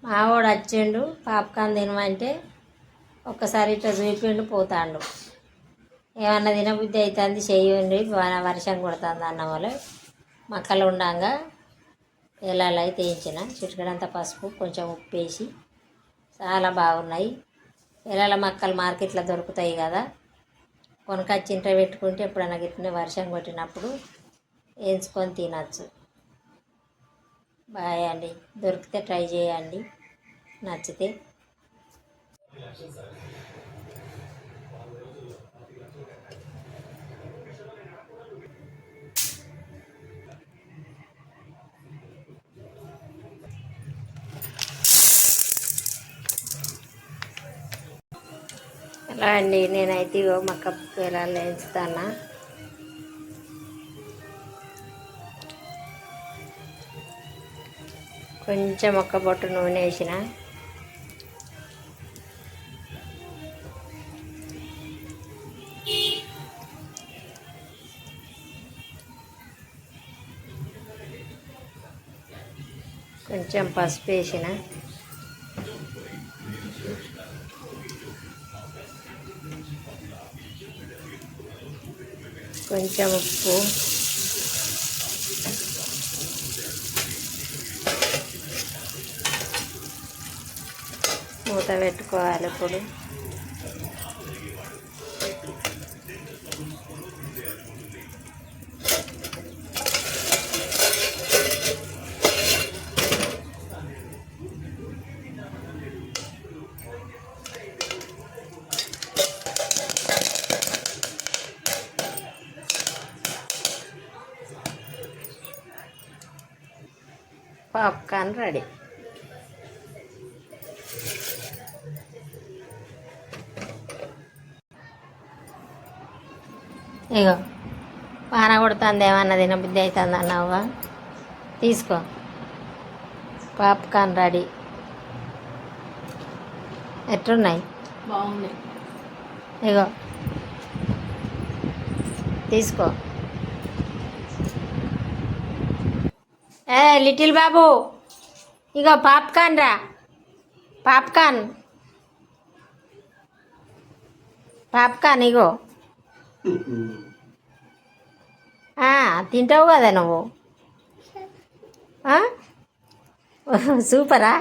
మావాడు వచ్చిండు పాప్కార్న్ తినమంటే ఒక్కసారి ఇట్లా చూపిండు పోతాండు. ఏమన్నా తినబుద్ధి అవుతుంది చెయ్యండి, వర్షం కొడుతుంది అన్న వాళ్ళు మక్కలు ఉండంగా ఎలాలు అయితే వేయించిన చిటికడంత పసుపు కొంచెం ఉప్పు వేసి చాలా బాగున్నాయి. ఎలాల మక్కలు మార్కెట్లో దొరుకుతాయి కదా, కొనుకొచ్చి ఇంట్లో పెట్టుకుంటే ఎప్పుడైనా గిట్టిన వర్షం కొట్టినప్పుడు వేయించుకొని తినచ్చు. బాయ్ అండి, దొరికితే ట్రై చేయండి, నచ్చితే. అలా అండి, నేనైతే మక్క పేలాలు వేయించుతాను. కొంచెం ఒక్క బొట్టు నూనె వేసిన, కొంచెం పసుపు వేసిన, కొంచెం ఉప్పు, మూత పెట్టుకోవాలి. ఇప్పుడు పాప్కార్న్ రెడీ. ఇగో పాన కొడుతుంది, ఏమన్నా తినబుద్ధి అవుతుంది అన్నావుగా, తీసుకో పాప్కార్న్ రెడీ. ఎట్లున్నాయి? బాగున్నాయి. ఇగో తీసుకో. లిటిల్ బాబు, ఇగో పాప్కార్న్ రా, పాప్కార్న్ పాప్కార్న్ ఇగో. తింటావు కదా నువ్వు. సూపరా?